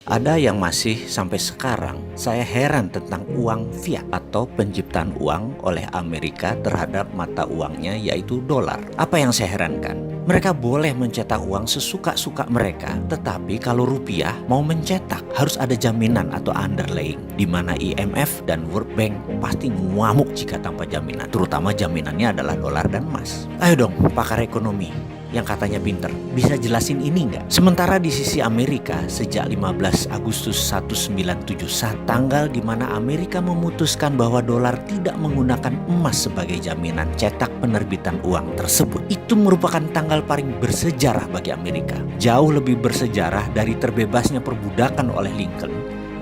Ada yang masih sampai sekarang saya heran tentang uang fiat atau penciptaan uang oleh Amerika terhadap mata uangnya yaitu dolar. Apa yang saya herankan? Mereka boleh mencetak uang sesuka-suka mereka, tetapi kalau rupiah mau mencetak harus ada jaminan atau underlying, di mana IMF dan World Bank pasti ngamuk jika tanpa jaminan, terutama jaminannya adalah dolar dan emas. Ayo dong pakar ekonomi yang katanya pinter, bisa jelasin ini nggak? Sementara di sisi Amerika sejak 15 Agustus 1971, tanggal di mana Amerika memutuskan bahwa dolar tidak menggunakan emas sebagai jaminan cetak penerbitan uang tersebut. Itu merupakan tanggal paling bersejarah bagi Amerika. Jauh lebih bersejarah dari terbebasnya perbudakan oleh Lincoln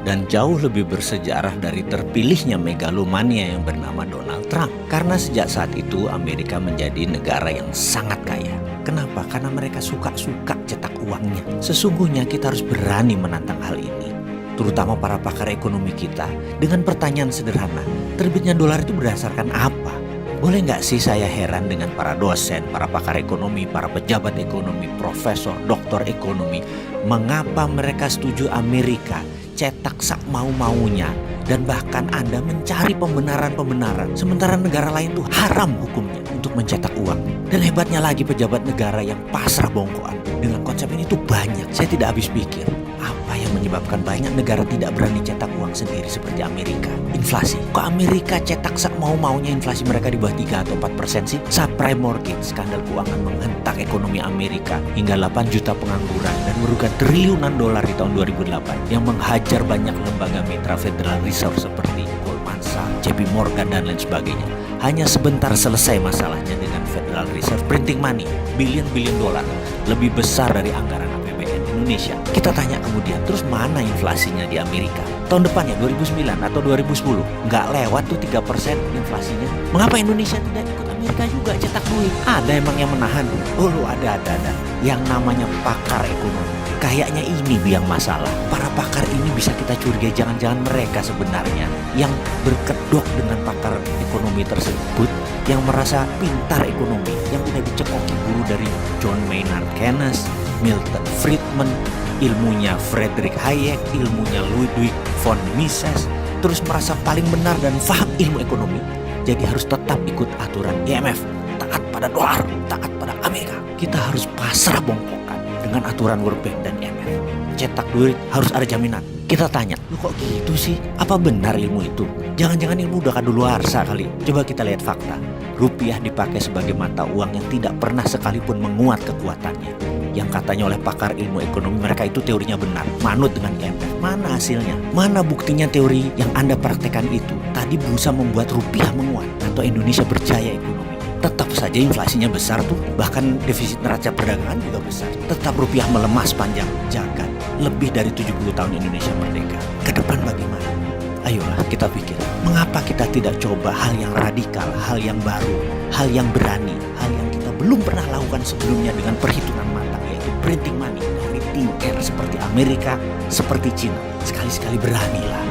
dan jauh lebih bersejarah dari terpilihnya megalomania yang bernama Donald Trump. Karena sejak saat itu Amerika menjadi negara yang sangat kaya. Kenapa? Karena mereka suka-suka cetak uangnya. Sesungguhnya kita harus berani menantang hal ini, terutama para pakar ekonomi kita, dengan pertanyaan sederhana, terbitnya dolar itu berdasarkan apa? Boleh nggak sih saya heran dengan para dosen, para pakar ekonomi, para pejabat ekonomi, profesor, doktor ekonomi, mengapa mereka setuju Amerika cetak sak mau-maunya dan bahkan Anda mencari pembenaran-pembenaran, sementara negara lain tuh haram hukumnya untuk mencetak uang. Dan hebatnya lagi pejabat negara yang pasrah bongkoan dengan konsep ini tuh banyak. Saya tidak habis pikir apa yang menyebabkan banyak negara tidak berani cetak uang sendiri seperti Amerika. Inflasi. Kok Amerika cetak sak mau-maunya inflasi mereka di bawah 3 atau 4% sih? Subprime mortgage, skandal keuangan menghentak ekonomi Amerika hingga 8 juta pengangguran dan merugikan triliunan dolar di tahun 2008 yang menghajar banyak lembaga mitra Federal Reserve seperti Goldman Sachs, JP Morgan dan lain sebagainya. Hanya sebentar selesai masalahnya dengan Federal Reserve printing money billion dolar, lebih besar dari anggaran APBN Indonesia. Kita tanya kemudian, terus mana inflasinya di Amerika? Tahun depan ya 2009 atau 2010 nggak lewat tuh 3% inflasinya. Mengapa Indonesia tidak ikut Amerika juga cetak duit? Ada emang yang menahan? Oh ada. Yang namanya pakar ekonomi. Kayaknya ini biang masalah. Para pakar ini bisa kita curigai jangan-jangan mereka sebenarnya yang berkedok dengan pakar ekonomi tersebut, yang merasa pintar ekonomi, yang udah dicekoki guru dari John Maynard Keynes, Milton Friedman, ilmunya Friedrich Hayek, ilmunya Ludwig von Mises, terus merasa paling benar dan paham ilmu ekonomi, jadi harus tetap ikut aturan IMF, taat pada dolar, taat pada Amerika. Kita harus pasrah bongkokan dengan aturan World Bank dan IMF. Cetak duit harus ada jaminan. Kita tanya, lu kok gitu sih? Apa benar ilmu itu? Jangan-jangan ilmu udah kadaluarsa kali. Coba kita lihat fakta. Rupiah dipakai sebagai mata uang yang tidak pernah sekalipun menguat kekuatannya. Yang katanya oleh pakar ilmu ekonomi mereka itu teorinya benar, manut dengan IMF. Mana hasilnya? Mana buktinya teori yang Anda praktekkan itu tadi berusaha membuat rupiah menguat atau Indonesia berjaya ekonomi? Tetap saja inflasinya besar tuh, bahkan defisit neraca perdagangan juga besar. Tetap rupiah melemah sepanjang jagat. Lebih dari 70 tahun Indonesia merdeka. Ke depan bagaimana? Ayolah kita pikir, mengapa kita tidak coba hal yang radikal, hal yang baru, hal yang berani, hal yang kita belum pernah lakukan sebelumnya dengan perhitungan matang, yaitu printing money dari thin air seperti Amerika, seperti Cina. Sekali-sekali beranilah.